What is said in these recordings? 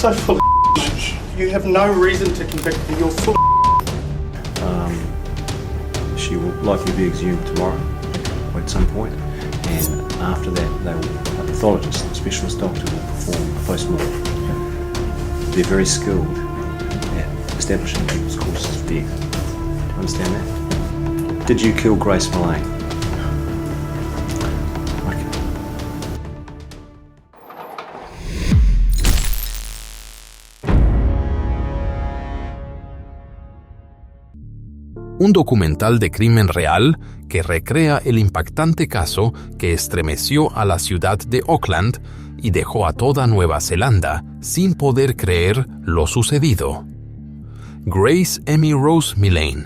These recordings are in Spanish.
so full of You have no reason to convict me. You're full of She will likely be exhumed tomorrow or at some point, and after that a pathologist, a specialist doctor, will perform a post-mortem. They're very skilled at establishing people's causes of death. Do you understand that? Did you kill Grace Mullane? Okay. Un documental de crimen real que recrea el impactante caso que estremeció a la ciudad de Auckland y dejó a toda Nueva Zelanda sin poder creer lo sucedido. Grace Emmy Rose Millane,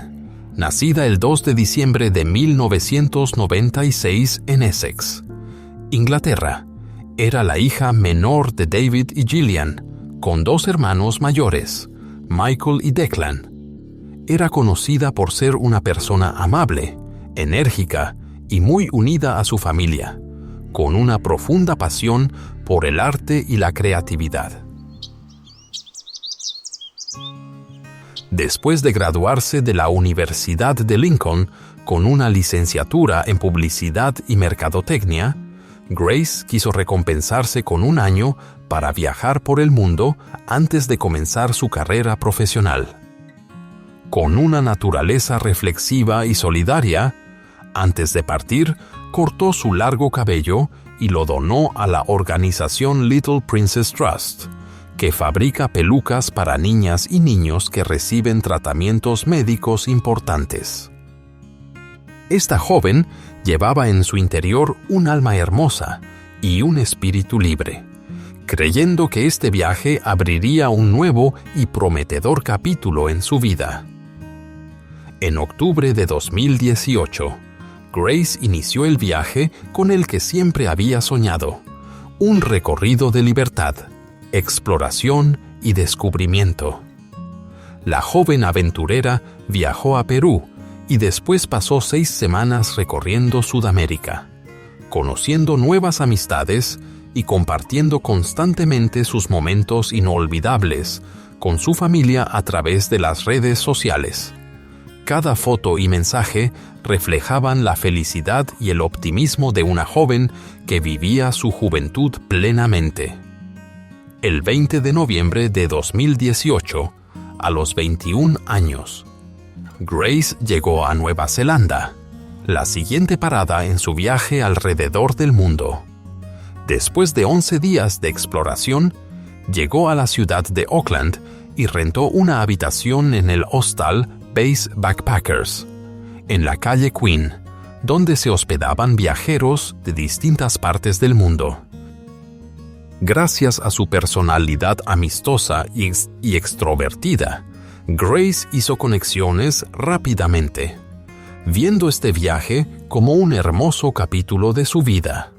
nacida el 2 de diciembre de 1996 en Essex, Inglaterra, era la hija menor de David y Gillian, con dos hermanos mayores, Michael y Declan. Era conocida por ser una persona amable, enérgica y muy unida a su familia, con una profunda pasión por el arte y la creatividad. Después de graduarse de la Universidad de Lincoln con una licenciatura en publicidad y mercadotecnia, Grace quiso recompensarse con un año para viajar por el mundo antes de comenzar su carrera profesional. Con una naturaleza reflexiva y solidaria, antes de partir, cortó su largo cabello y lo donó a la organización Little Princess Trust, que fabrica pelucas para niñas y niños que reciben tratamientos médicos importantes. Esta joven llevaba en su interior un alma hermosa y un espíritu libre, creyendo que este viaje abriría un nuevo y prometedor capítulo en su vida. En octubre de 2018, Grace inició el viaje con el que siempre había soñado, un recorrido de libertad, exploración y descubrimiento. La joven aventurera viajó a Perú y después pasó 6 semanas recorriendo Sudamérica, conociendo nuevas amistades y compartiendo constantemente sus momentos inolvidables con su familia a través de las redes sociales. Cada foto y mensaje reflejaban la felicidad y el optimismo de una joven que vivía su juventud plenamente. El 20 de noviembre de 2018, a los 21 años, Grace llegó a Nueva Zelanda, la siguiente parada en su viaje alrededor del mundo. Después de 11 días de exploración, llegó a la ciudad de Auckland y rentó una habitación en el hostal Base Backpackers, en la calle Queen, donde se hospedaban viajeros de distintas partes del mundo. Gracias a su personalidad amistosa y extrovertida, Grace hizo conexiones rápidamente, viendo este viaje como un hermoso capítulo de su vida.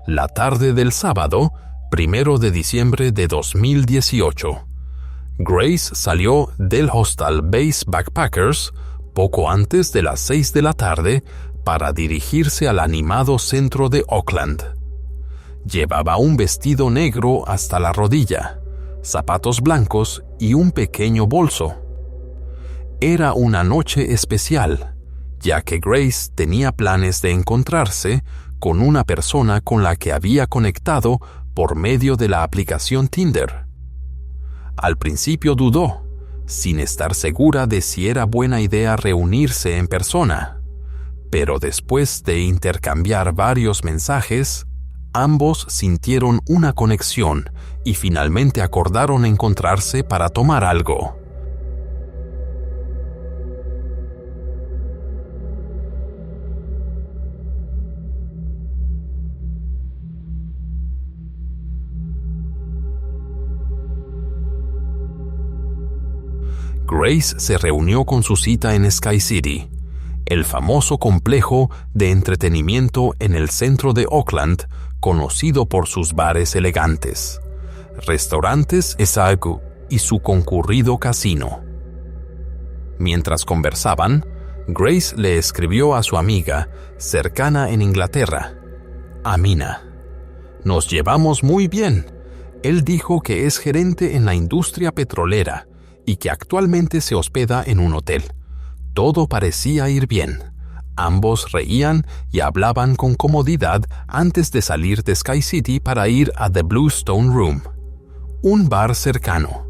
La tarde del sábado, 1 de diciembre de 2018, Grace salió del hostal Base Backpackers poco antes de las 6 de la tarde para dirigirse al animado centro de Auckland. Llevaba un vestido negro hasta la rodilla, zapatos blancos y un pequeño bolso. Era una noche especial, ya que Grace tenía planes de encontrarse con una persona con la que había conectado por medio de la aplicación Tinder. Al principio dudó, sin estar segura de si era buena idea reunirse en persona, pero después de intercambiar varios mensajes, ambos sintieron una conexión y finalmente acordaron encontrarse para tomar algo. Grace se reunió con su cita en Sky City, el famoso complejo de entretenimiento en el centro de Auckland, conocido por sus bares elegantes, restaurantes Esagu y su concurrido casino. Mientras conversaban, Grace le escribió a su amiga, cercana en Inglaterra, Amina: Nos llevamos muy bien. Él dijo que es gerente en la industria petrolera y que actualmente se hospeda en un hotel. Todo parecía ir bien. Ambos reían y hablaban con comodidad antes de salir de Sky City para ir a The Bluestone Room, un bar cercano.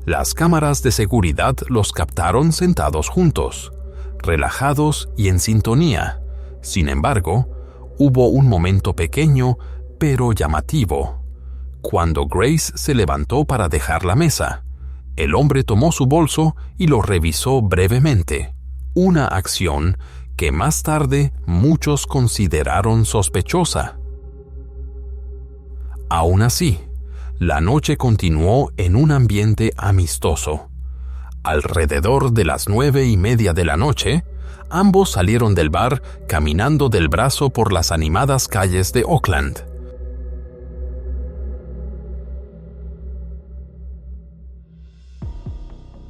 Las cámaras de seguridad los captaron sentados juntos, relajados y en sintonía. Sin embargo, hubo un momento pequeño pero llamativo. Cuando Grace se levantó para dejar la mesa, el hombre tomó su bolso y lo revisó brevemente, una acción que más tarde muchos consideraron sospechosa. Aún así, la noche continuó en un ambiente amistoso. Alrededor de las 9:30 de la noche, ambos salieron del bar caminando del brazo por las animadas calles de Oakland.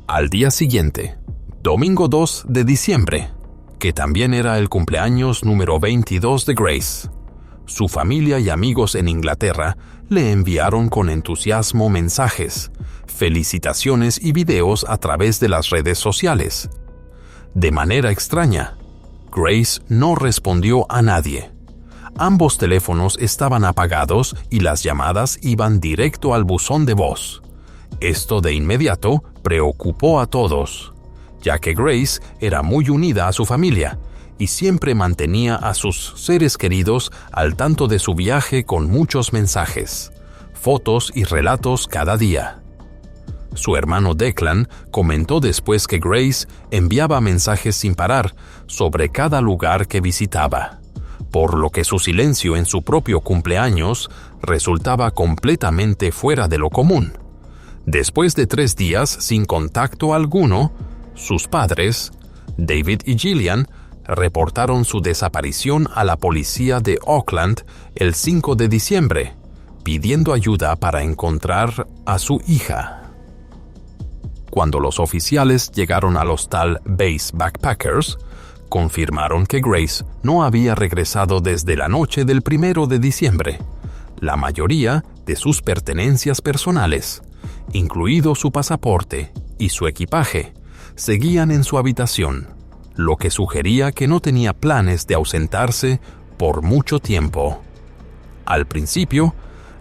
Al día siguiente, domingo 2 de diciembre, que también era el cumpleaños número 22 de Grace, su familia y amigos en Inglaterra le enviaron con entusiasmo mensajes, felicitaciones y videos a través de las redes sociales. De manera extraña, Grace no respondió a nadie. Ambos teléfonos estaban apagados y las llamadas iban directo al buzón de voz. Esto de inmediato preocupó a todos, ya que Grace era muy unida a su familia y siempre mantenía a sus seres queridos al tanto de su viaje con muchos mensajes, fotos y relatos cada día. Su hermano Declan comentó después que Grace enviaba mensajes sin parar sobre cada lugar que visitaba, por lo que su silencio en su propio cumpleaños resultaba completamente fuera de lo común. Después de 3 días sin contacto alguno, sus padres, David y Gillian, reportaron su desaparición a la policía de Oakland el 5 de diciembre, pidiendo ayuda para encontrar a su hija. Cuando los oficiales llegaron al hostal Base Backpackers, confirmaron que Grace no había regresado desde la noche del 1 de diciembre. La mayoría de sus pertenencias personales, incluido su pasaporte y su equipaje, seguían en su habitación, lo que sugería que no tenía planes de ausentarse por mucho tiempo. Al principio,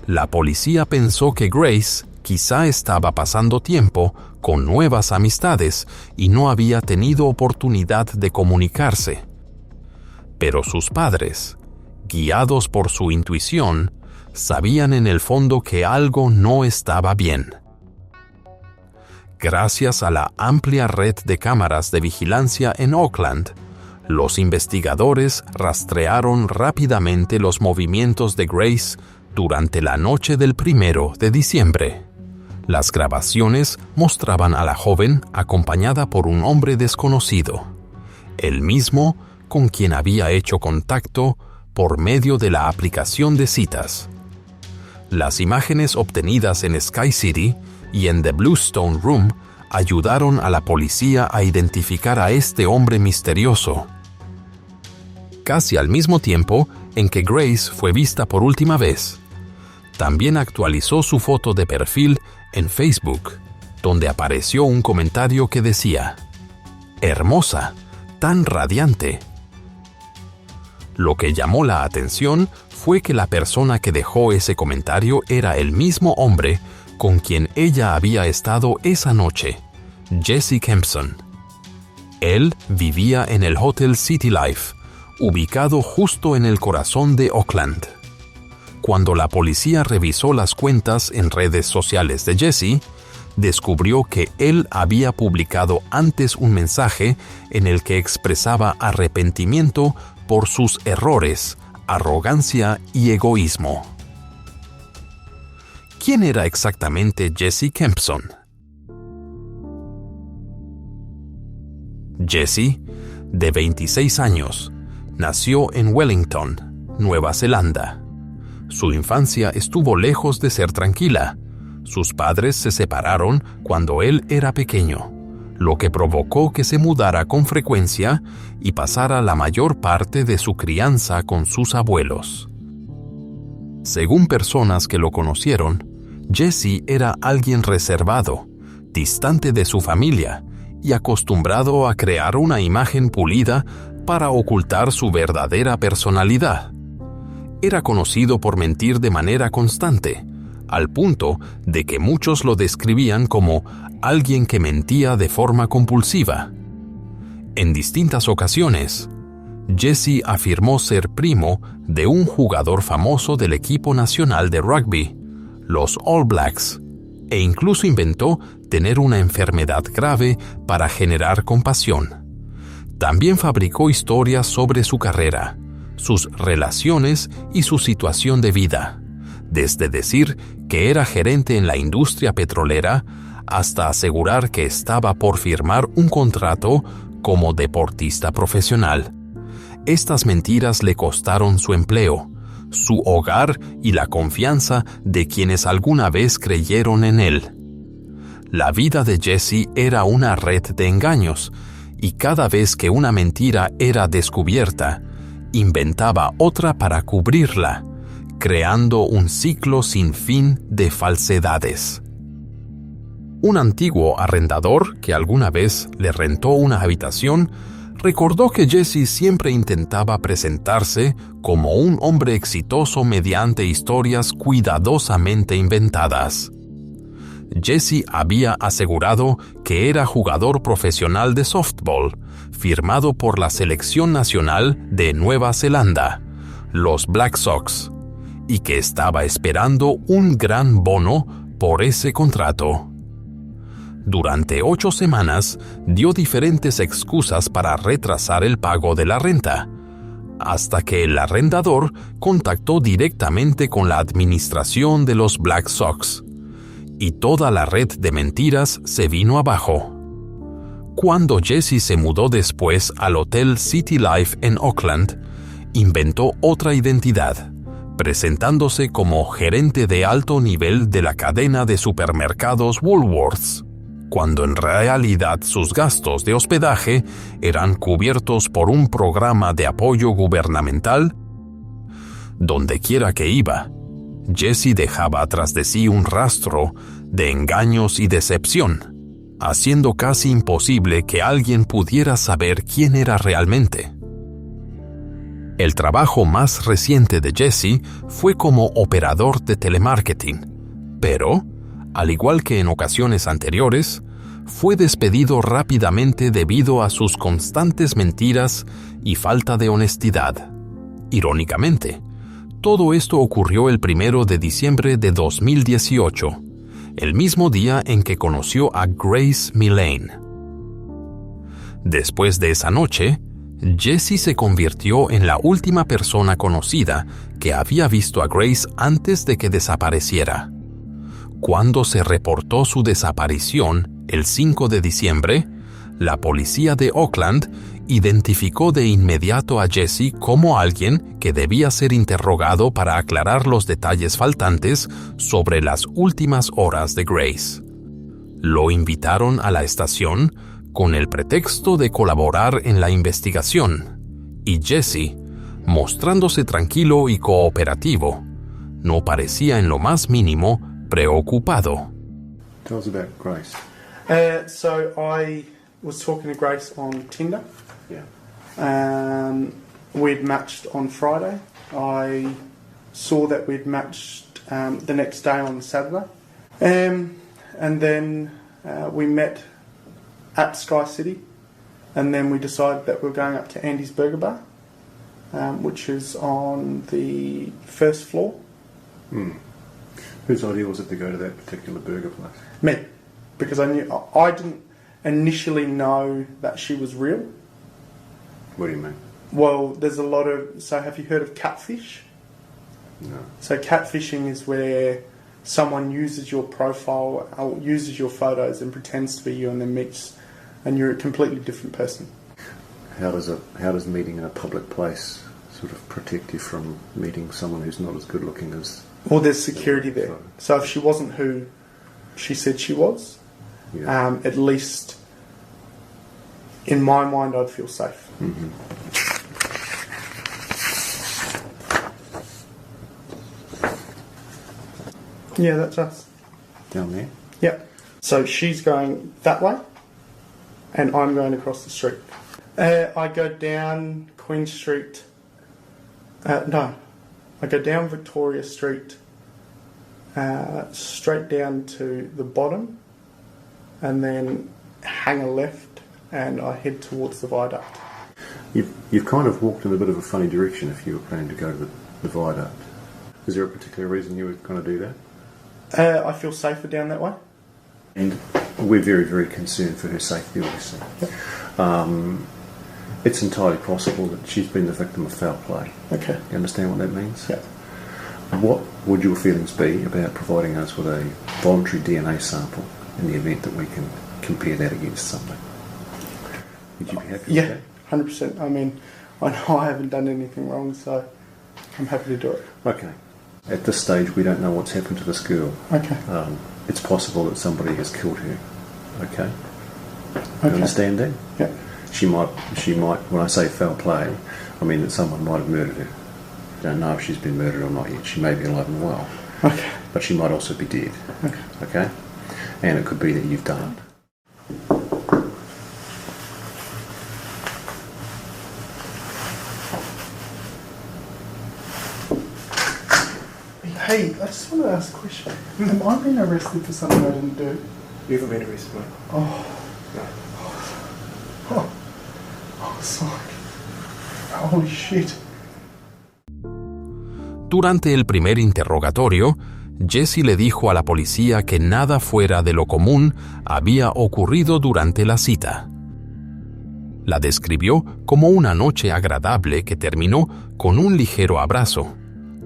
la policía pensó que Grace quizá estaba pasando tiempo con nuevas amistades y no había tenido oportunidad de comunicarse. Pero sus padres, guiados por su intuición, sabían en el fondo que algo no estaba bien. Gracias a la amplia red de cámaras de vigilancia en Oakland, los investigadores rastrearon rápidamente los movimientos de Grace durante la noche del 1 de diciembre. Las grabaciones mostraban a la joven acompañada por un hombre desconocido, el mismo con quien había hecho contacto por medio de la aplicación de citas. Las imágenes obtenidas en Sky City y en The Bluestone Room ayudaron a la policía a identificar a este hombre misterioso. Casi al mismo tiempo en que Grace fue vista por última vez, también actualizó su foto de perfil en Facebook, donde apareció un comentario que decía: «Hermosa, tan radiante». Lo que llamó la atención fue que la persona que dejó ese comentario era el mismo hombre con quien ella había estado esa noche, Jesse Kempson. Él vivía en el Hotel City Life, ubicado justo en el corazón de Oakland. Cuando la policía revisó las cuentas en redes sociales de Jesse, descubrió que él había publicado antes un mensaje en el que expresaba arrepentimiento por sus errores, arrogancia y egoísmo. ¿Quién era exactamente Jesse Kempson? Jesse, de 26 años, nació en Wellington, Nueva Zelanda. Su infancia estuvo lejos de ser tranquila. Sus padres se separaron cuando él era pequeño, lo que provocó que se mudara con frecuencia y pasara la mayor parte de su crianza con sus abuelos. Según personas que lo conocieron, Jesse era alguien reservado, distante de su familia y acostumbrado a crear una imagen pulida para ocultar su verdadera personalidad. Era conocido por mentir de manera constante, al punto de que muchos lo describían como alguien que mentía de forma compulsiva. En distintas ocasiones, Jesse afirmó ser primo de un jugador famoso del equipo nacional de rugby, los All Blacks, e incluso inventó tener una enfermedad grave para generar compasión. También fabricó historias sobre su carrera, sus relaciones y su situación de vida, desde decir que era gerente en la industria petrolera hasta asegurar que estaba por firmar un contrato como deportista profesional. Estas mentiras le costaron su empleo, su hogar y la confianza de quienes alguna vez creyeron en él. La vida de Jesse era una red de engaños, y cada vez que una mentira era descubierta, inventaba otra para cubrirla, creando un ciclo sin fin de falsedades. Un antiguo arrendador que alguna vez le rentó una habitación recordó que Jesse siempre intentaba presentarse como un hombre exitoso mediante historias cuidadosamente inventadas. Jesse había asegurado que era jugador profesional de softball, firmado por la selección nacional de Nueva Zelanda, los Black Sox, y que estaba esperando un gran bono por ese contrato. Durante 8 semanas dio diferentes excusas para retrasar el pago de la renta, hasta que el arrendador contactó directamente con la administración de los Black Sox, y toda la red de mentiras se vino abajo. Cuando Jesse se mudó después al Hotel City Life en Auckland, inventó otra identidad, presentándose como gerente de alto nivel de la cadena de supermercados Woolworths, cuando en realidad sus gastos de hospedaje eran cubiertos por un programa de apoyo gubernamental. Donde quiera que iba, Jesse dejaba tras de sí un rastro de engaños y decepción, haciendo casi imposible que alguien pudiera saber quién era realmente. El trabajo más reciente de Jesse fue como operador de telemarketing, pero, al igual que en ocasiones anteriores, fue despedido rápidamente debido a sus constantes mentiras y falta de honestidad. Irónicamente, todo esto ocurrió el 1 de diciembre de 2018, el mismo día en que conoció a Grace Millane. Después de esa noche, Jesse se convirtió en la última persona conocida que había visto a Grace antes de que desapareciera. Cuando se reportó su desaparición el 5 de diciembre, la policía de Auckland identificó de inmediato a Jesse como alguien que debía ser interrogado para aclarar los detalles faltantes sobre las últimas horas de Grace. Lo invitaron a la estación con el pretexto de colaborar en la investigación, y Jesse, mostrándose tranquilo y cooperativo, no parecía en lo más mínimo preocupado. Tell us about Grace. So I was talking to Grace on Tinder. Yeah. We'd matched on Friday. I saw that we'd matched the next day on Saturday. And then we met at Sky City. And then we decided that we were going up to Andy's Burger Bar, which is on the first floor. Whose idea was it to go to that particular burger place? Me, because I didn't initially know that she was real. What do you mean? Well, there's a lot of... So have you heard of catfish? No. So catfishing is where someone uses your profile, or uses your photos and pretends to be you and then meets, and you're a completely different person. How does meeting in a public place sort of protect you from meeting someone who's not as good looking as... Well, there's security there. So if she wasn't who she said she was, Yeah. At least in my mind I'd feel safe. Yeah, that's us. Down there? Yep. So she's going that way, and I'm going across the street. I go down Queen Street. No, I go down Victoria Street, straight down to the bottom, and then hang a left, and I head towards the viaduct. You've kind of walked in a bit of a funny direction if you were planning to go to the viaduct. Is there a particular reason you were going to do that? I feel safer down that way. And we're very, very concerned for her safety, obviously. Yep. It's entirely possible that she's been the victim of foul play. Okay. You understand what that means? Yeah. What would your feelings be about providing us with a voluntary DNA sample in the event that we can compare that against something? Would you be happy with that? 100%. I mean, I know I haven't done anything wrong, so I'm happy to do it. Okay. At this stage, we don't know what's happened to this girl. Okay. It's possible that somebody has killed her. Okay. You Okay. understand that? Yeah. She might, when I say foul play, I mean that someone might have murdered her. You don't know if she's been murdered or not yet. She may be alive and well. Okay. But she might also be dead. Okay. Okay? And it could be that you've done it. Hey, I just want to ask a question. Am I being arrested for something I didn't do? You haven't been arrested, mate. Oh, No. I was like, holy shit. Durante el primer interrogatorio, Jessie le dijo a la policía que nada fuera de lo común había ocurrido durante la cita. La describió como una noche agradable que terminó con un ligero abrazo,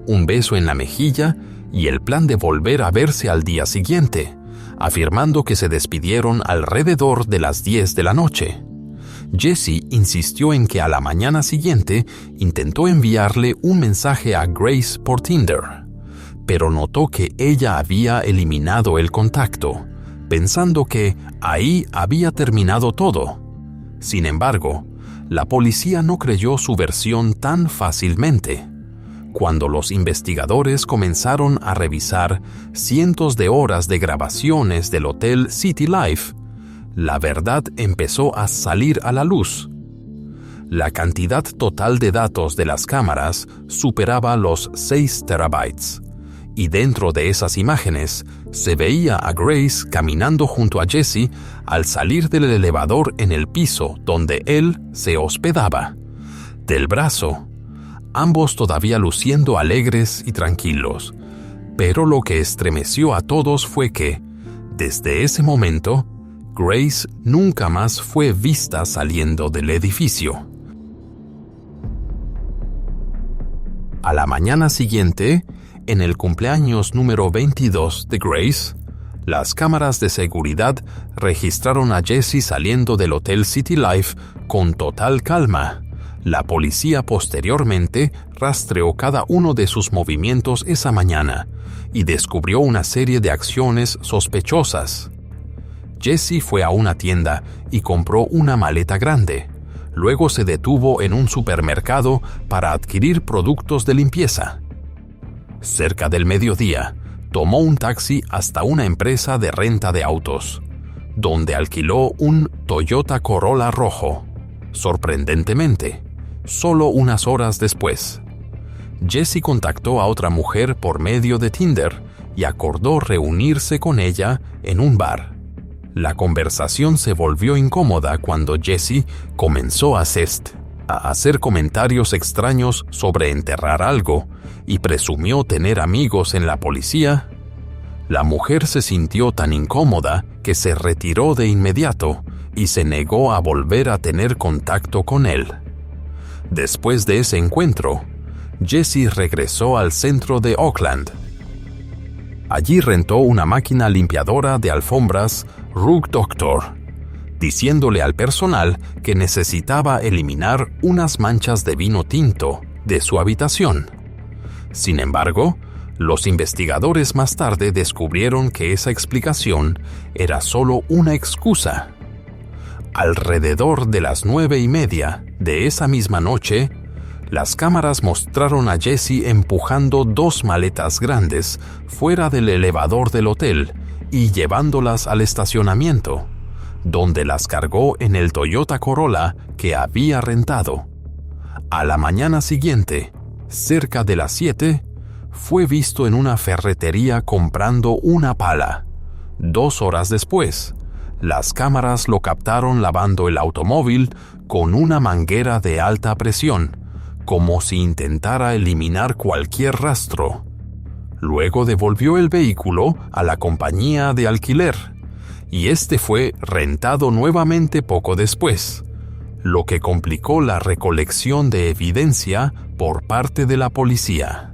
un beso en la mejilla y el plan de volver a verse al día siguiente, afirmando que se despidieron alrededor de las 10 de la noche. Jessie insistió en que a la mañana siguiente intentó enviarle un mensaje a Grace por Tinder, pero notó que ella había eliminado el contacto, pensando que ahí había terminado todo. Sin embargo, la policía no creyó su versión tan fácilmente. Cuando los investigadores comenzaron a revisar cientos de horas de grabaciones del Hotel City Life, la verdad empezó a salir a la luz. La cantidad total de datos de las cámaras superaba los 6 terabytes, y dentro de esas imágenes se veía a Grace caminando junto a Jessie al salir del elevador en el piso donde él se hospedaba. Del brazo, ambos todavía luciendo alegres y tranquilos, pero lo que estremeció a todos fue que, desde ese momento, Grace nunca más fue vista saliendo del edificio. A la mañana siguiente, en el cumpleaños número 22 de Grace, las cámaras de seguridad registraron a Jessie saliendo del Hotel City Life con total calma. La policía posteriormente rastreó cada uno de sus movimientos esa mañana y descubrió una serie de acciones sospechosas. Jessie fue a una tienda y compró una maleta grande. Luego se detuvo en un supermercado para adquirir productos de limpieza. Cerca del mediodía, tomó un taxi hasta una empresa de renta de autos, donde alquiló un Toyota Corolla rojo. Sorprendentemente, solo unas horas después, Jessie contactó a otra mujer por medio de Tinder y acordó reunirse con ella en un bar. La conversación se volvió incómoda cuando Jessie comenzó a hacer comentarios extraños sobre enterrar algo y presumió tener amigos en la policía. La mujer se sintió tan incómoda que se retiró de inmediato y se negó a volver a tener contacto con él. Después de ese encuentro, Jessie regresó al centro de Oakland. Allí rentó una máquina limpiadora de alfombras Rug Doctor, diciéndole al personal que necesitaba eliminar unas manchas de vino tinto de su habitación. Sin embargo, los investigadores más tarde descubrieron que esa explicación era solo una excusa. Alrededor de las 9:30 de esa misma noche, Las cámaras mostraron a Jesse empujando 2 maletas grandes fuera del elevador del hotel y llevándolas al estacionamiento, donde las cargó en el Toyota Corolla que había rentado. A la mañana siguiente, cerca de las 7, fue visto en una ferretería comprando una pala. 2 horas después, las cámaras lo captaron lavando el automóvil con una manguera de alta presión, como si intentara eliminar cualquier rastro. Luego devolvió el vehículo a la compañía de alquiler, y este fue rentado nuevamente poco después, lo que complicó la recolección de evidencia por parte de la policía.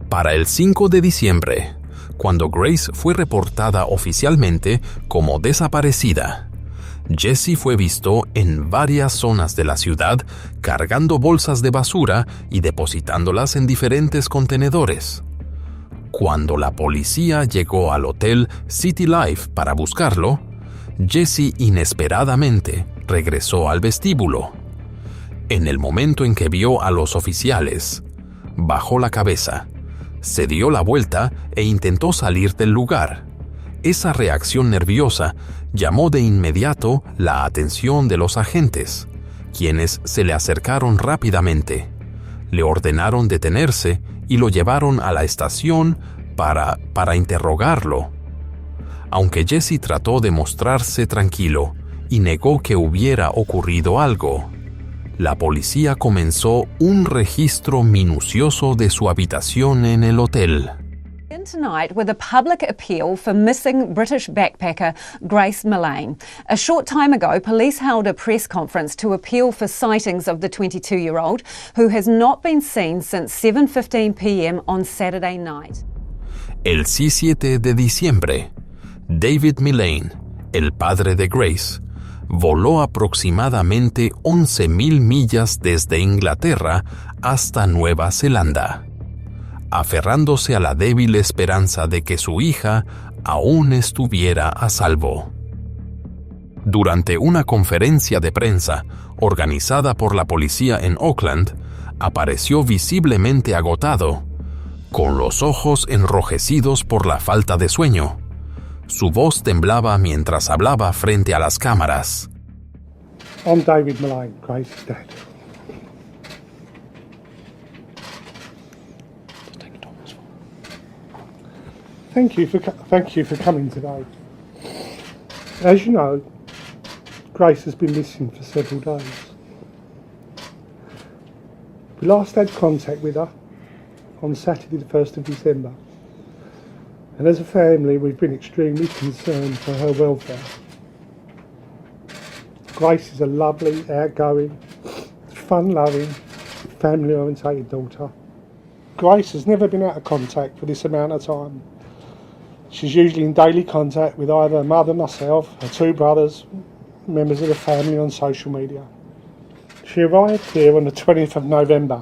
Para el 5 de diciembre, cuando Grace fue reportada oficialmente como desaparecida, Jesse fue visto en varias zonas de la ciudad cargando bolsas de basura y depositándolas en diferentes contenedores. Cuando la policía llegó al hotel City Life para buscarlo, Jesse inesperadamente regresó al vestíbulo. En el momento en que vio a los oficiales, bajó la cabeza, se dio la vuelta e intentó salir del lugar. Esa reacción nerviosa llamó de inmediato la atención de los agentes, quienes se le acercaron rápidamente. Le ordenaron detenerse y lo llevaron a la estación para interrogarlo. Aunque Jesse trató de mostrarse tranquilo y negó que hubiera ocurrido algo, la policía comenzó un registro minucioso de su habitación en el hotel. Tonight with a public appeal for missing British backpacker Grace Millane. A short time ago, police held a press conference to appeal for sightings of the 22-year-old, who has not been seen since 7:15 p.m. on Saturday night. El 7 de diciembre, David Millane, el padre de Grace, voló aproximadamente 11,000 millas desde Inglaterra hasta Nueva Zelanda, aferrándose a la débil esperanza de que su hija aún estuviera a salvo. Durante una conferencia de prensa organizada por la policía en Auckland, apareció visiblemente agotado, con los ojos enrojecidos por la falta de sueño. Su voz temblaba mientras hablaba frente a las cámaras. I'm David Millane, Grace's dad. Thank you for coming today. As you know, Grace has been missing for several days. We last had contact with her on Saturday the 1st of December, and as a family we've been extremely concerned for her welfare. Grace is a lovely, outgoing, fun-loving, family-orientated daughter. Grace has never been out of contact for this amount of time. She's usually in daily contact with either her mother, myself, her 2 brothers, members of the family on social media. She arrived here on the 20th of November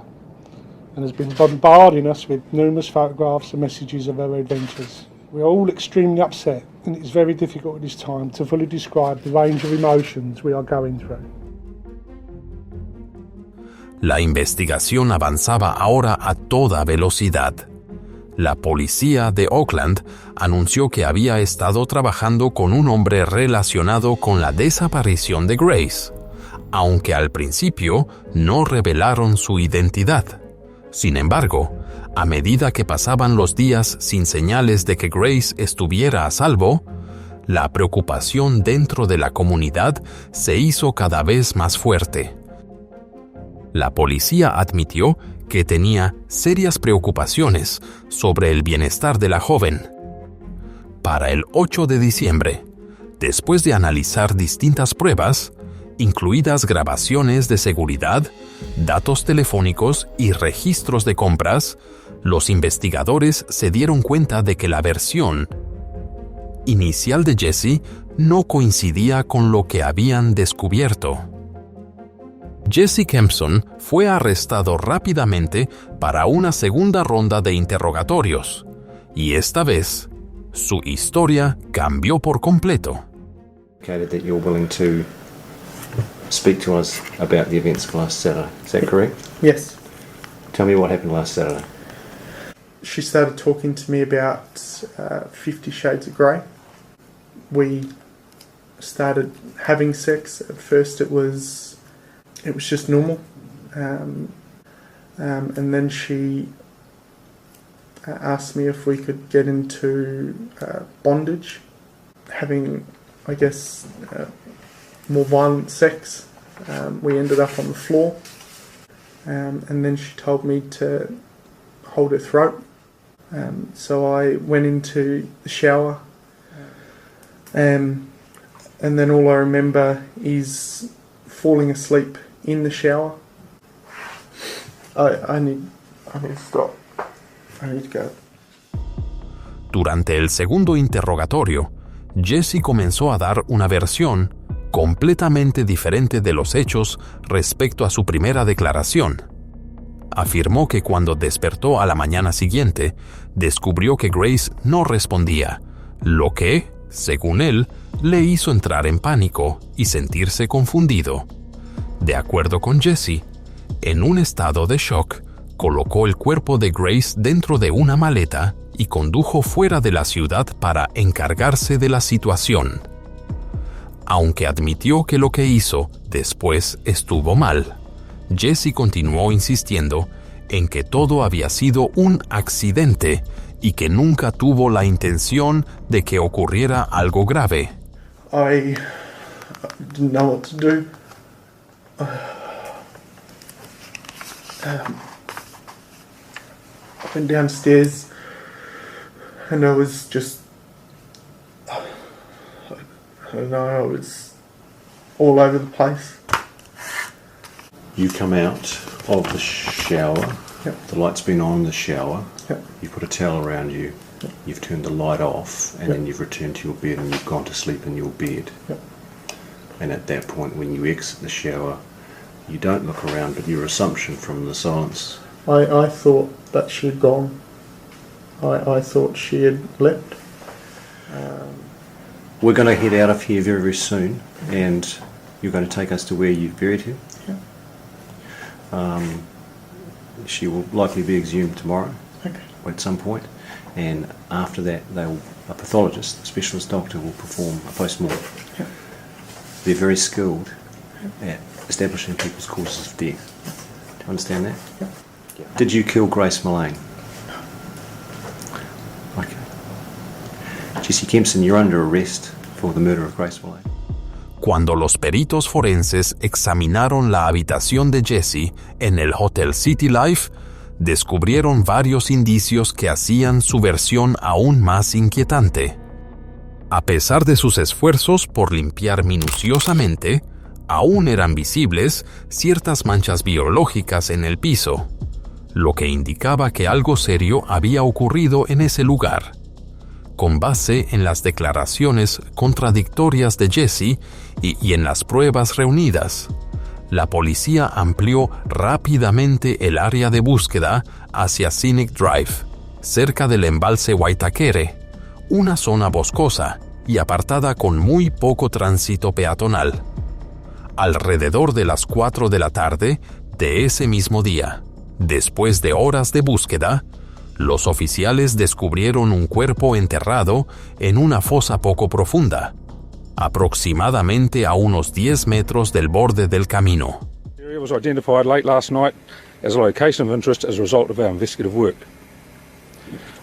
and has been bombarding us with numerous photographs and messages of her adventures. We're all extremely upset, and it's very difficult at this time to fully describe the range of emotions we are going through. La investigación avanzaba ahora a toda velocidad. La policía de Auckland anunció que había estado trabajando con un hombre relacionado con la desaparición de Grace, aunque al principio no revelaron su identidad. Sin embargo, a medida que pasaban los días sin señales de que Grace estuviera a salvo, la preocupación dentro de la comunidad se hizo cada vez más fuerte. La policía admitió que tenía serias preocupaciones sobre el bienestar de la joven. Para el 8 de diciembre, después de analizar distintas pruebas, incluidas grabaciones de seguridad, datos telefónicos y registros de compras, los investigadores se dieron cuenta de que la versión inicial de Jesse no coincidía con lo que habían descubierto. Jesse Kempson fue arrestado rápidamente para una segunda ronda de interrogatorios, y esta vez su historia cambió por completo. That you're willing to speak to us about the events of last Saturday. Is that correct? Yes. Tell me what happened last Saturday. She started talking to me about 50 Shades of Grey. We started having sex. At first it was just normal. And then she asked me if we could get into bondage, having, I guess, more violent sex. We ended up on the floor. And then she told me to hold her throat. So I went into the shower, and then all I remember is falling asleep in the shower. I need to stop. I need to go. Durante el segundo interrogatorio, Jessie comenzó a dar una versión completamente diferente de los hechos respecto a su primera declaración. Afirmó que cuando despertó a la mañana siguiente, descubrió que Grace no respondía, lo que, según él, le hizo entrar en pánico y sentirse confundido. De acuerdo con Jessie, en un estado de shock, colocó el cuerpo de Grace dentro de una maleta y condujo fuera de la ciudad para encargarse de la situación. Aunque admitió que lo que hizo después estuvo mal, Jessie continuó insistiendo en que todo había sido un accidente y que nunca tuvo la intención de que ocurriera algo grave. I didn't know what to do. I went downstairs and I was just, I don't know, I was all over the place. You come out of the shower, Yep. the light's been on in the shower, Yep. you've put a towel around you, Yep. you've turned the light off, and Yep. then you've returned to your bed and you've gone to sleep in your bed. Yep. And at that point, when you exit the shower, you don't look around, but your assumption from the silence, I thought that she had gone. I thought she had left. we're going to head out of here very, very soon, and you're going to take us to where you've buried her. Yeah. She will likely be exhumed tomorrow Okay. at some point, and after that, a pathologist, a specialist doctor, will perform a post-mortem. Yeah. They're very skilled at establishing people's causes of death. Do you understand that? Yeah. Did you kill Grace Mullane? Okay. Jessie Kempson, you're under arrest for the murder of Grace Mullane. Cuando los peritos forenses examinaron la habitación de Jessie en el Hotel City Life, descubrieron varios indicios que hacían su versión aún más inquietante. A pesar de sus esfuerzos por limpiar minuciosamente, aún eran visibles ciertas manchas biológicas en el piso, lo que indicaba que algo serio había ocurrido en ese lugar. Con base en las declaraciones contradictorias de Jessie y en las pruebas reunidas, la policía amplió rápidamente el área de búsqueda hacia Scenic Drive, cerca del embalse Waitakere, una zona boscosa y apartada con muy poco tránsito peatonal. Alrededor de las 4 de la tarde de ese mismo día, después de horas de búsqueda, los oficiales descubrieron un cuerpo enterrado en una fosa poco profunda, aproximadamente a unos 10 metros del borde del camino. The area was identified late last night as a location of interest as a result of our investigative work.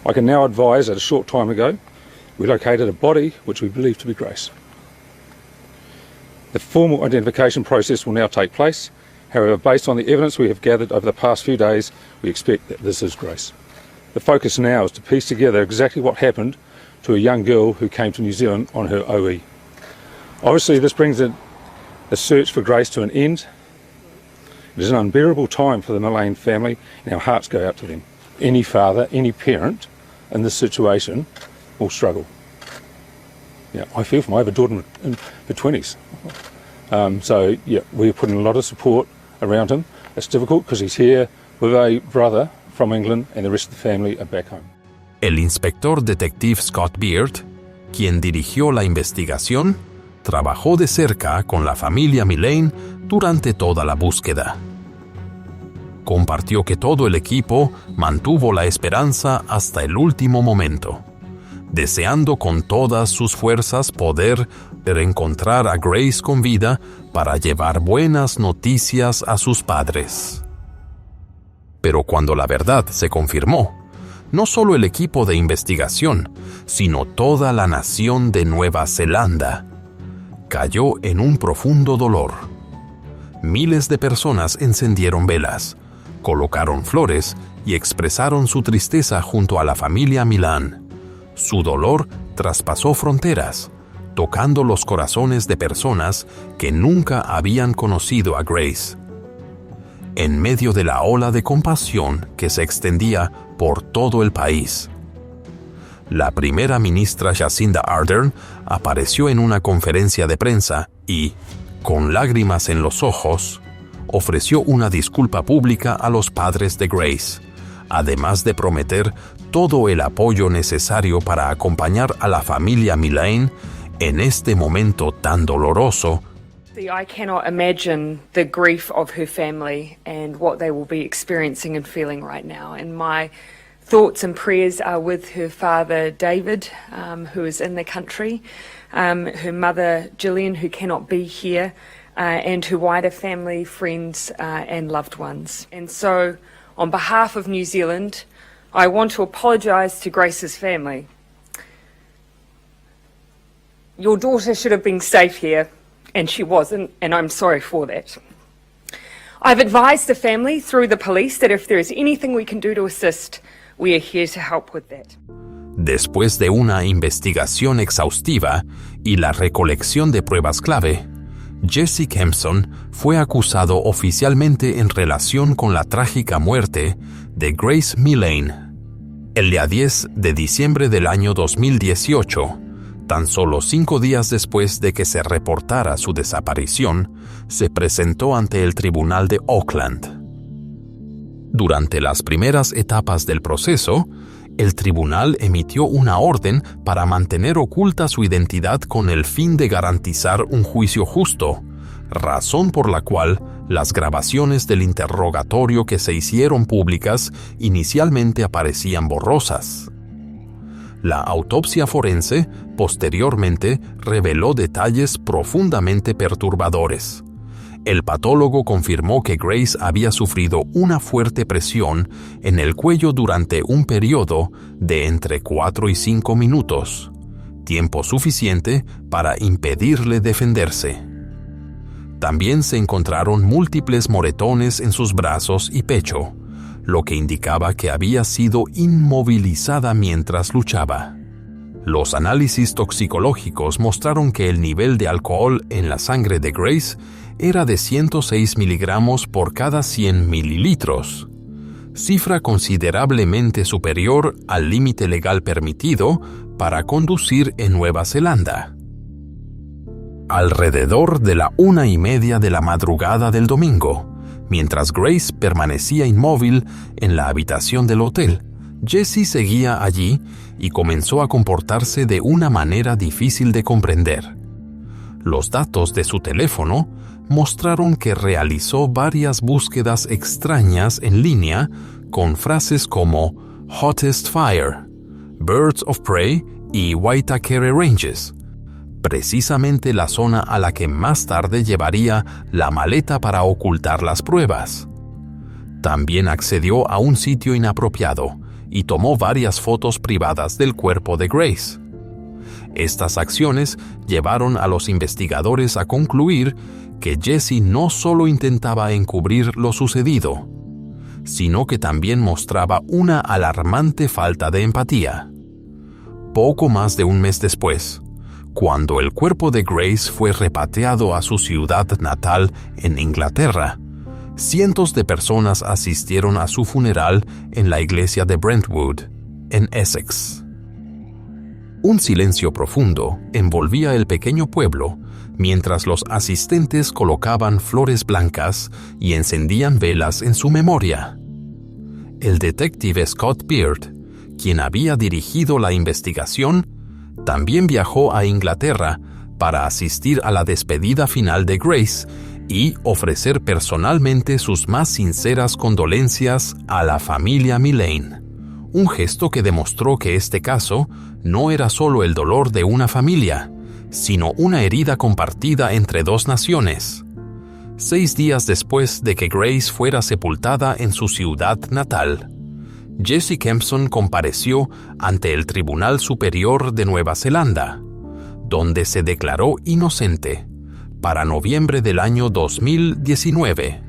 I can now advise that a short time ago we located a body which we believe to be Grace. The formal identification process will now take place. However, based on the evidence we have gathered over the past few days, we expect that this is Grace. The focus now is to piece together exactly what happened to a young girl who came to New Zealand on her OE. Obviously, this brings the search for Grace to an end. It is an unbearable time for the Mullane family, and our hearts go out to them. Any father, any parent in this situation will struggle. Yeah, I feel for my other daughter in her 20s. We're putting a lot of support around him. It's difficult because he's here with a brother from England and the rest of the family are back home. El inspector detective Scott Beard, quien dirigió la investigación, trabajó de cerca con la familia Millane durante toda la búsqueda. Compartió que todo el equipo mantuvo la esperanza hasta el último momento, deseando con todas sus fuerzas poder reencontrar a Grace con vida para llevar buenas noticias a sus padres. Pero cuando la verdad se confirmó, no solo el equipo de investigación, sino toda la nación de Nueva Zelanda cayó en un profundo dolor. Miles de personas encendieron velas, colocaron flores y expresaron su tristeza junto a la familia Millane. Su dolor traspasó fronteras, tocando los corazones de personas que nunca habían conocido a Grace. En medio de la ola de compasión que se extendía por todo el país, la primera ministra Jacinda Ardern apareció en una conferencia de prensa y, con lágrimas en los ojos, ofreció una disculpa pública a los padres de Grace, además de prometer todo el apoyo necesario para acompañar a la familia Millane en este momento tan doloroso. I cannot imagine the grief of her family and what they will be experiencing and feeling right now. And my thoughts and prayers are with her father, David, who is in the country, her mother, Gillian, who cannot be here, and her wider family, friends, and loved ones. And so, on behalf of New Zealand, I want to apologise to Grace's family. Your daughter should have been safe here, and she wasn't, and I'm sorry for that. I've advised the family through the police that if there is anything we can do to assist, we are here to help with that. Después de una investigación exhaustiva y la recolección de pruebas clave, Jesse Kempson fue acusado oficialmente en relación con la trágica muerte de Grace Millane. El día 10 de diciembre del año 2018, tan solo 5 días después de que se reportara su desaparición, se presentó ante el tribunal de Auckland. Durante las primeras etapas del proceso, el tribunal emitió una orden para mantener oculta su identidad con el fin de garantizar un juicio justo, razón por la cual las grabaciones del interrogatorio que se hicieron públicas inicialmente aparecían borrosas. La autopsia forense posteriormente reveló detalles profundamente perturbadores. El patólogo confirmó que Grace había sufrido una fuerte presión en el cuello durante un periodo de entre 4 y 5 minutos, tiempo suficiente para impedirle defenderse. También se encontraron múltiples moretones en sus brazos y pecho, lo que indicaba que había sido inmovilizada mientras luchaba. Los análisis toxicológicos mostraron que el nivel de alcohol en la sangre de Grace era de 106 miligramos por cada 100 mililitros, cifra considerablemente superior al límite legal permitido para conducir en Nueva Zelanda. Alrededor de la 1:30 de la madrugada del domingo, mientras Grace permanecía inmóvil en la habitación del hotel, Jesse seguía allí y comenzó a comportarse de una manera difícil de comprender. Los datos de su teléfono mostraron que realizó varias búsquedas extrañas en línea con frases como Hottest Fire, Birds of Prey y Waitakere Ranges, precisamente la zona a la que más tarde llevaría la maleta para ocultar las pruebas. También accedió a un sitio inapropiado y tomó varias fotos privadas del cuerpo de Grace. Estas acciones llevaron a los investigadores a concluir que Jesse no solo intentaba encubrir lo sucedido, sino que también mostraba una alarmante falta de empatía. Poco más de un mes después, cuando el cuerpo de Grace fue repatriado a su ciudad natal en Inglaterra, cientos de personas asistieron a su funeral en la iglesia de Brentwood, en Essex. Un silencio profundo envolvía el pequeño pueblo mientras los asistentes colocaban flores blancas y encendían velas en su memoria. El detective Scott Beard, quien había dirigido la investigación, también viajó a Inglaterra para asistir a la despedida final de Grace y ofrecer personalmente sus más sinceras condolencias a la familia Millane. Un gesto que demostró que este caso no era solo el dolor de una familia, sino una herida compartida entre dos naciones. 6 días después de que Grace fuera sepultada en su ciudad natal, Jessie Kempson compareció ante el Tribunal Superior de Nueva Zelanda, donde se declaró inocente, para noviembre del año 2019.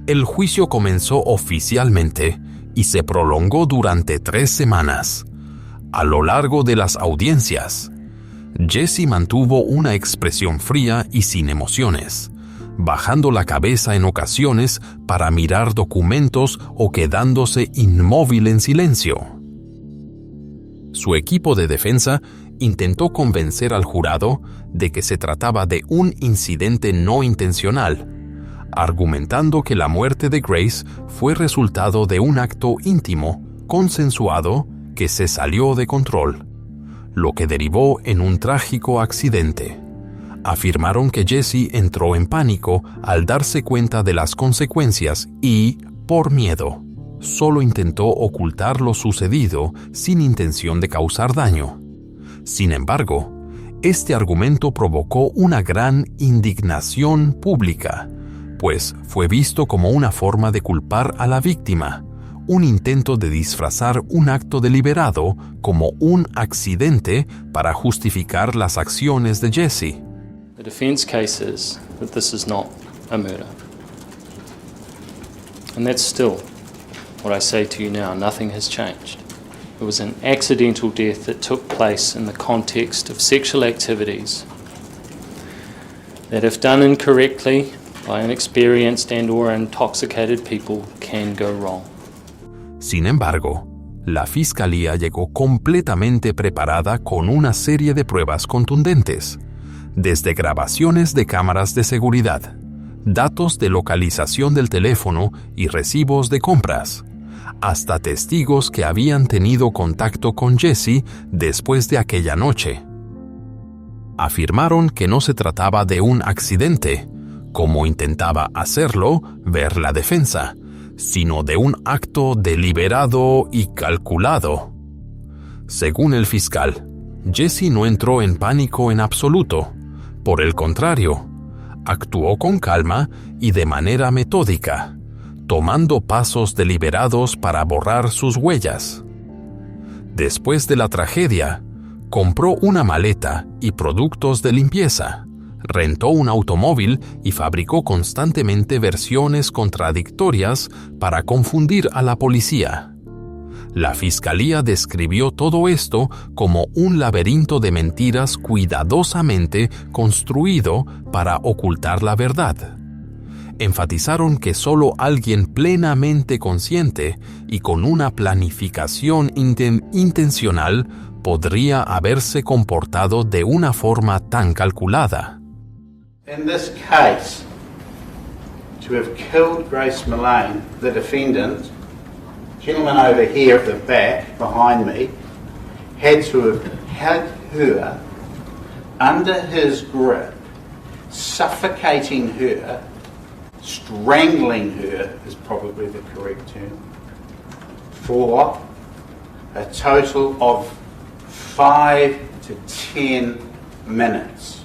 El juicio comenzó oficialmente y se prolongó durante 3 semanas. A lo largo de las audiencias, Jessie mantuvo una expresión fría y sin emociones, bajando la cabeza en ocasiones para mirar documentos o quedándose inmóvil en silencio. Su equipo de defensa intentó convencer al jurado de que se trataba de un incidente no intencional, argumentando que la muerte de Grace fue resultado de un acto íntimo, consensuado, que se salió de control, lo que derivó en un trágico accidente. Afirmaron que Jessie entró en pánico al darse cuenta de las consecuencias y, por miedo, solo intentó ocultar lo sucedido sin intención de causar daño. Sin embargo, este argumento provocó una gran indignación pública, pues fue visto como una forma de culpar a la víctima, un intento de disfrazar un acto deliberado como un accidente para justificar las acciones de Jessie. The defence case is that this is not a murder. And that's still what I say to you now. Nothing has changed. It was an accidental death that took place in the context of sexual activities that, if done incorrectly by inexperienced and/or intoxicated people, can go wrong. Sin embargo, la Fiscalía llegó completamente preparada con una serie de pruebas contundentes, desde grabaciones de cámaras de seguridad, datos de localización del teléfono y recibos de compras, hasta testigos que habían tenido contacto con Jessie después de aquella noche. Afirmaron que no se trataba de un accidente, como intentaba hacerlo ver la defensa, sino de un acto deliberado y calculado. Según el fiscal, Jessie no entró en pánico en absoluto. Por el contrario, actuó con calma y de manera metódica, tomando pasos deliberados para borrar sus huellas. Después de la tragedia, compró una maleta y productos de limpieza, rentó un automóvil y fabricó constantemente versiones contradictorias para confundir a la policía. La Fiscalía describió todo esto como un laberinto de mentiras cuidadosamente construido para ocultar la verdad. Enfatizaron que solo alguien plenamente consciente y con una planificación intencional podría haberse comportado de una forma tan calculada. In this case, to have killed Grace Millane, the defendant, gentleman over here at the back, behind me, had to have had her under his grip, suffocating her, strangling her is probably the correct term, for a total of 5 to 10 minutes,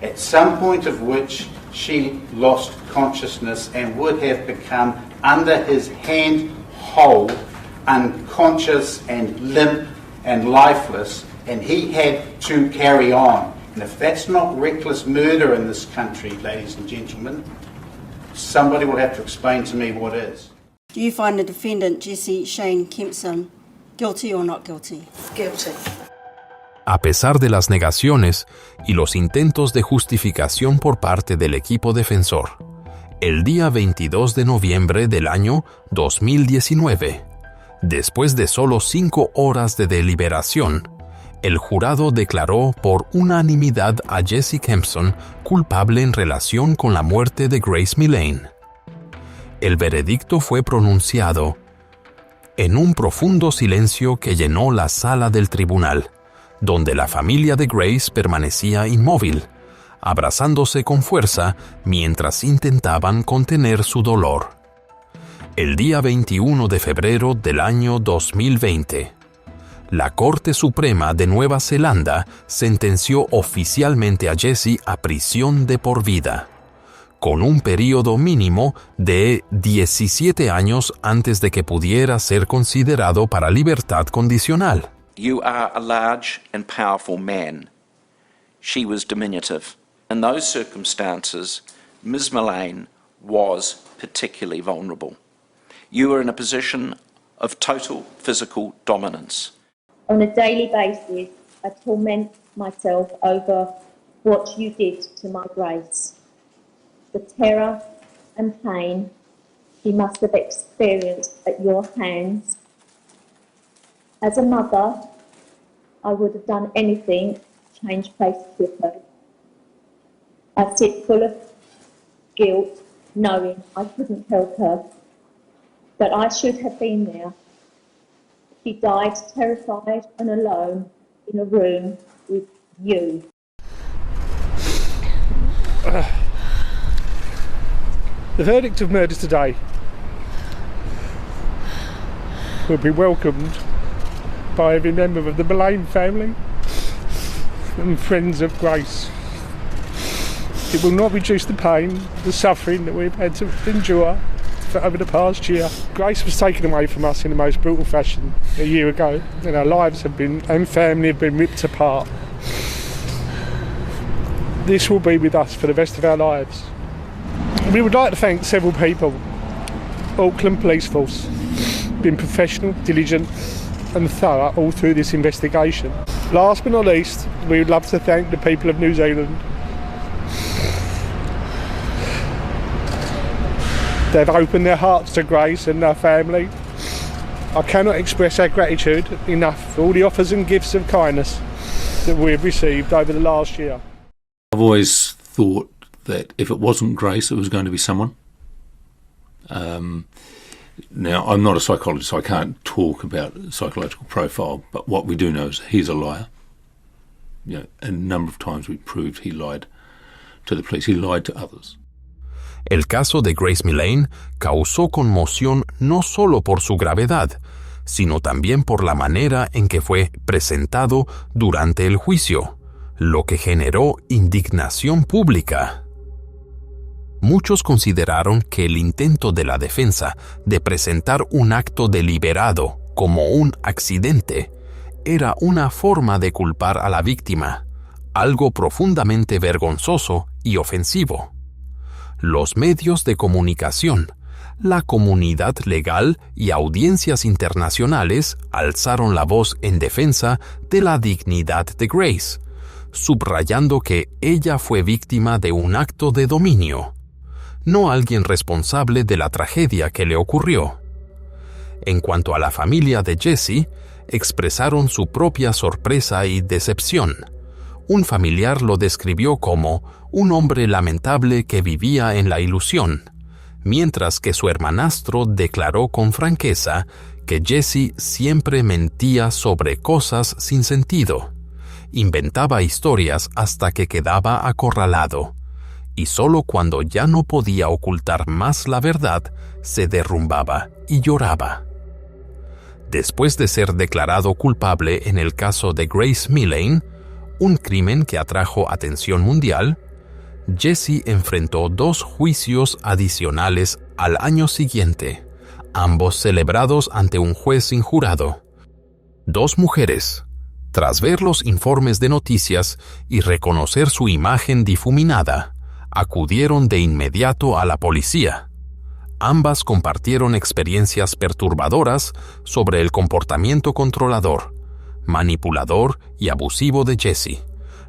at some point of which she lost consciousness and would have become under his hand hold, unconscious and limp and lifeless, and he had to carry on. And if that's not reckless murder in this country, ladies and gentlemen, somebody will have to explain to me what is. Do you find the defendant, Jessie Shane Kempson, guilty or not guilty? Guilty. A pesar de las negaciones y los intentos de justificación por parte del equipo defensor, el día 22 de noviembre del año 2019, después de solo 5 horas de deliberación, el jurado declaró por unanimidad a Jessie Kempson culpable en relación con la muerte de Grace Millane. El veredicto fue pronunciado en un profundo silencio que llenó la sala del tribunal, donde la familia de Grace permanecía inmóvil, abrazándose con fuerza mientras intentaban contener su dolor. El día 21 de febrero del año 2020, la Corte Suprema de Nueva Zelanda sentenció oficialmente a Jesse a prisión de por vida, con un período mínimo de 17 años antes de que pudiera ser considerado para libertad condicional. You are a large and powerful man. She was diminutive. In those circumstances, Ms. Mullane was particularly vulnerable. You were in a position of total physical dominance. On a daily basis, I torment myself over what you did to my Grace. The terror and pain she must have experienced at your hands. As a mother, I would have done anything to change places with her. I sit full of guilt, knowing I couldn't help her, that I should have been there. She died terrified and alone in a room with you. The verdict of murder today will be welcomed by every member of the Mullane family and friends of Grace. It will not reduce the pain, the suffering that we've had to endure for over the past year. Grace was taken away from us in the most brutal fashion a year ago, and our lives have been, and family have been ripped apart. This will be with us for the rest of our lives. We would like to thank several people. Auckland Police Force, been professional, diligent and thorough all through this investigation. Last but not least, we would love to thank the people of New Zealand. They've opened their hearts to Grace and her family. I cannot express our gratitude enough for all the offers and gifts of kindness that we've received over the last year. I've always thought that if it wasn't Grace, it was going to be someone. Now, I'm not a psychologist, so I can't talk about psychological profile, but what we do know is he's a liar. You know, a number of times we proved he lied to the police, he lied to others. El caso de Grace Mullane causó conmoción no solo por su gravedad, sino también por la manera en que fue presentado durante el juicio, lo que generó indignación pública. Muchos consideraron que el intento de la defensa de presentar un acto deliberado como un accidente era una forma de culpar a la víctima, algo profundamente vergonzoso y ofensivo. Los medios de comunicación, la comunidad legal y audiencias internacionales alzaron la voz en defensa de la dignidad de Grace, subrayando que ella fue víctima de un acto de dominio, no alguien responsable de la tragedia que le ocurrió. En cuanto a la familia de Jesse, expresaron su propia sorpresa y decepción. Un familiar lo describió como un hombre lamentable que vivía en la ilusión, mientras que su hermanastro declaró con franqueza que Jesse siempre mentía sobre cosas sin sentido, inventaba historias hasta que quedaba acorralado, y solo cuando ya no podía ocultar más la verdad, se derrumbaba y lloraba. Después de ser declarado culpable en el caso de Grace Mullane, un crimen que atrajo atención mundial, Jesse enfrentó 2 juicios adicionales al año siguiente, ambos celebrados ante un juez sin jurado. 2 mujeres, tras ver los informes de noticias y reconocer su imagen difuminada, acudieron de inmediato a la policía. Ambas compartieron experiencias perturbadoras sobre el comportamiento controlador, manipulador y abusivo de Jesse,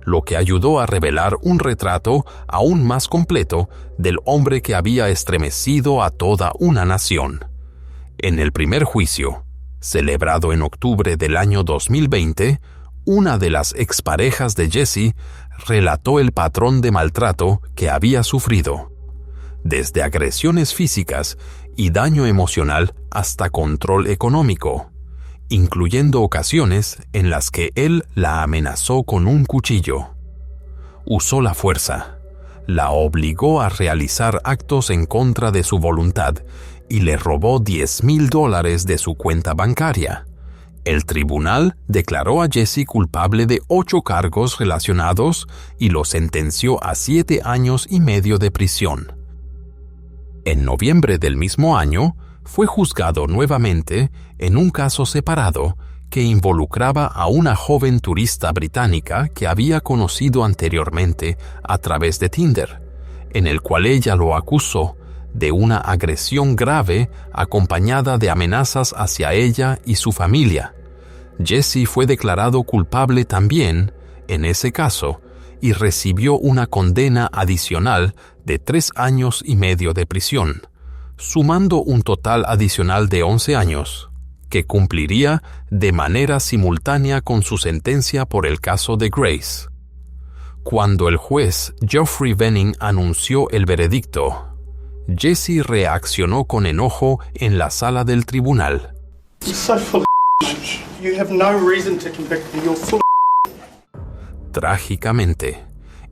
lo que ayudó a revelar un retrato aún más completo del hombre que había estremecido a toda una nación. En el primer juicio, celebrado en octubre del año 2020, una de las exparejas de Jesse relató el patrón de maltrato que había sufrido, desde agresiones físicas y daño emocional hasta control económico, incluyendo ocasiones en las que él la amenazó con un cuchillo. Usó la fuerza, la obligó a realizar actos en contra de su voluntad y le robó $10,000 de su cuenta bancaria. El tribunal declaró a Jesse culpable de 8 cargos relacionados y lo sentenció a 7 años y medio de prisión. En noviembre del mismo año, fue juzgado nuevamente en un caso separado que involucraba a una joven turista británica que había conocido anteriormente a través de Tinder, en el cual ella lo acusó de una agresión grave acompañada de amenazas hacia ella y su familia. Jesse fue declarado culpable también en ese caso y recibió una condena adicional de 3 años y medio de prisión, sumando un total adicional de 11 años, que cumpliría de manera simultánea con su sentencia por el caso de Grace. Cuando el juez Geoffrey Venning anunció el veredicto, Jesse reaccionó con enojo en la sala del tribunal. Trágicamente,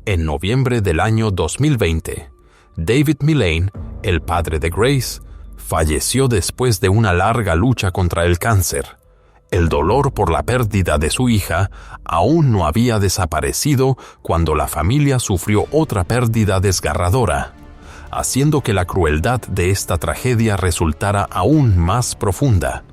en noviembre del año 2020, David Millane, el padre de Grace, falleció después de una larga lucha contra el cáncer. El dolor por la pérdida de su hija aún no había desaparecido cuando la familia sufrió otra pérdida desgarradora, haciendo que la crueldad de esta tragedia resultara aún más profunda.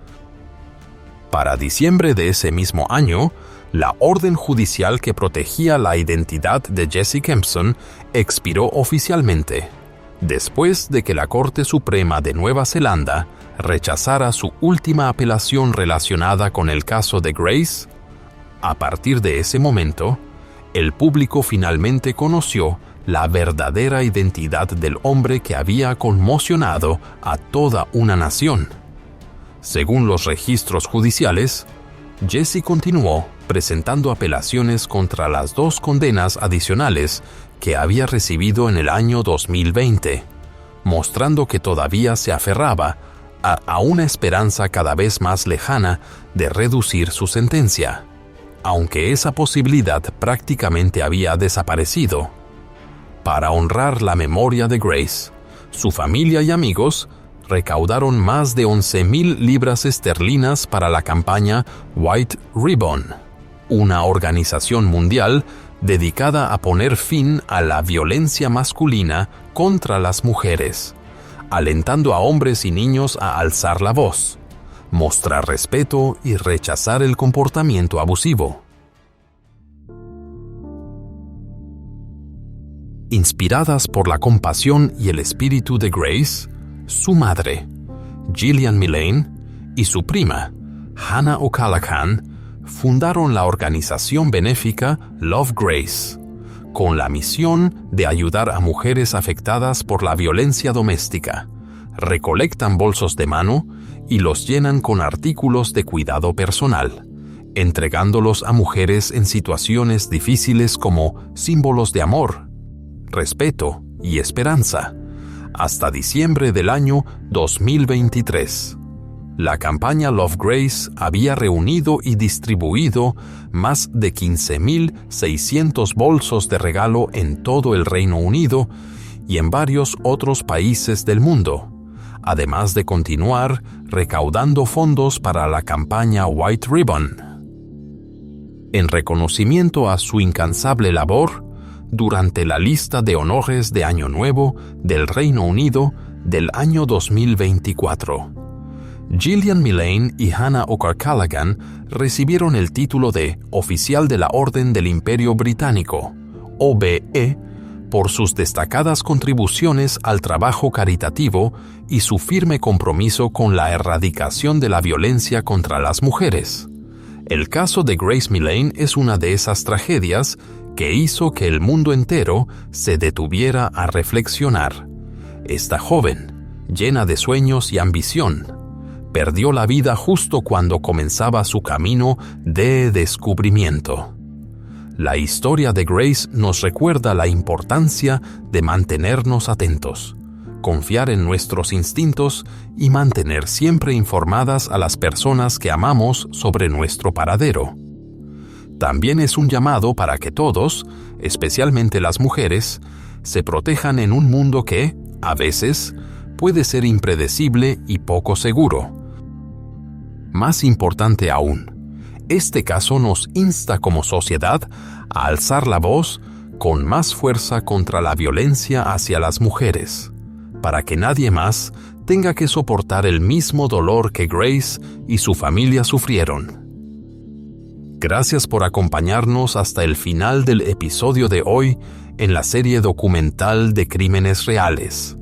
Para diciembre de ese mismo año, la orden judicial que protegía la identidad de Jesse Kempson expiró oficialmente, después de que la Corte Suprema de Nueva Zelanda rechazara su última apelación relacionada con el caso de Grace. A partir de ese momento, el público finalmente conoció la verdadera identidad del hombre que había conmocionado a toda una nación. Según los registros judiciales, Jesse continuó presentando apelaciones contra las 2 condenas adicionales que había recibido en el año 2020, mostrando que todavía se aferraba a una esperanza cada vez más lejana de reducir su sentencia, aunque esa posibilidad prácticamente había desaparecido. Para honrar la memoria de Grace, su familia y amigos recaudaron más de 11,000 libras esterlinas para la campaña White Ribbon, una organización mundial dedicada a poner fin a la violencia masculina contra las mujeres, alentando a hombres y niños a alzar la voz, mostrar respeto y rechazar el comportamiento abusivo. Inspiradas por la compasión y el espíritu de Grace, su madre, Gillian Millane, y su prima, Hannah O'Callaghan, fundaron la organización benéfica Love Grace, con la misión de ayudar a mujeres afectadas por la violencia doméstica. Recolectan bolsos de mano y los llenan con artículos de cuidado personal, entregándolos a mujeres en situaciones difíciles como símbolos de amor, respeto y esperanza, hasta diciembre del año 2023. La campaña Love Grace había reunido y distribuido más de 15,600 bolsos de regalo en todo el Reino Unido y en varios otros países del mundo, además de continuar recaudando fondos para la campaña White Ribbon. En reconocimiento a su incansable labor, durante la lista de honores de Año Nuevo del Reino Unido del año 2024, Gillian Millane y Hannah O'Callaghan recibieron el título de Oficial de la Orden del Imperio Británico, OBE, por sus destacadas contribuciones al trabajo caritativo y su firme compromiso con la erradicación de la violencia contra las mujeres. El caso de Grace Millane es una de esas tragedias que hizo que el mundo entero se detuviera a reflexionar. Esta joven, llena de sueños y ambición, perdió la vida justo cuando comenzaba su camino de descubrimiento. La historia de Grace nos recuerda la importancia de mantenernos atentos, confiar en nuestros instintos y mantener siempre informadas a las personas que amamos sobre nuestro paradero. También es un llamado para que todos, especialmente las mujeres, se protejan en un mundo que, a veces, puede ser impredecible y poco seguro. Más importante aún, este caso nos insta como sociedad a alzar la voz con más fuerza contra la violencia hacia las mujeres, para que nadie más tenga que soportar el mismo dolor que Grace y su familia sufrieron. Gracias por acompañarnos hasta el final del episodio de hoy en la serie documental de Crímenes Reales,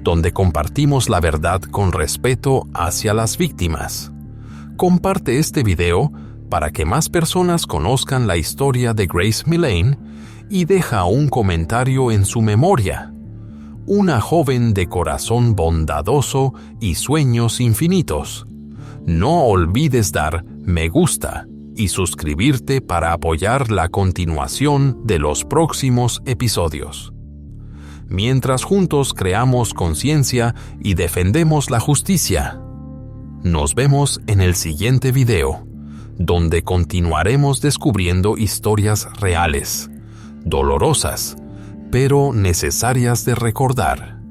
donde compartimos la verdad con respeto hacia las víctimas. Comparte este video para que más personas conozcan la historia de Grace Millane y deja un comentario en su memoria. Una joven de corazón bondadoso y sueños infinitos. No olvides dar me gusta y suscribirte para apoyar la continuación de los próximos episodios. Mientras juntos creamos conciencia y defendemos la justicia. Nos vemos en el siguiente video, donde continuaremos descubriendo historias reales, dolorosas, pero necesarias de recordar.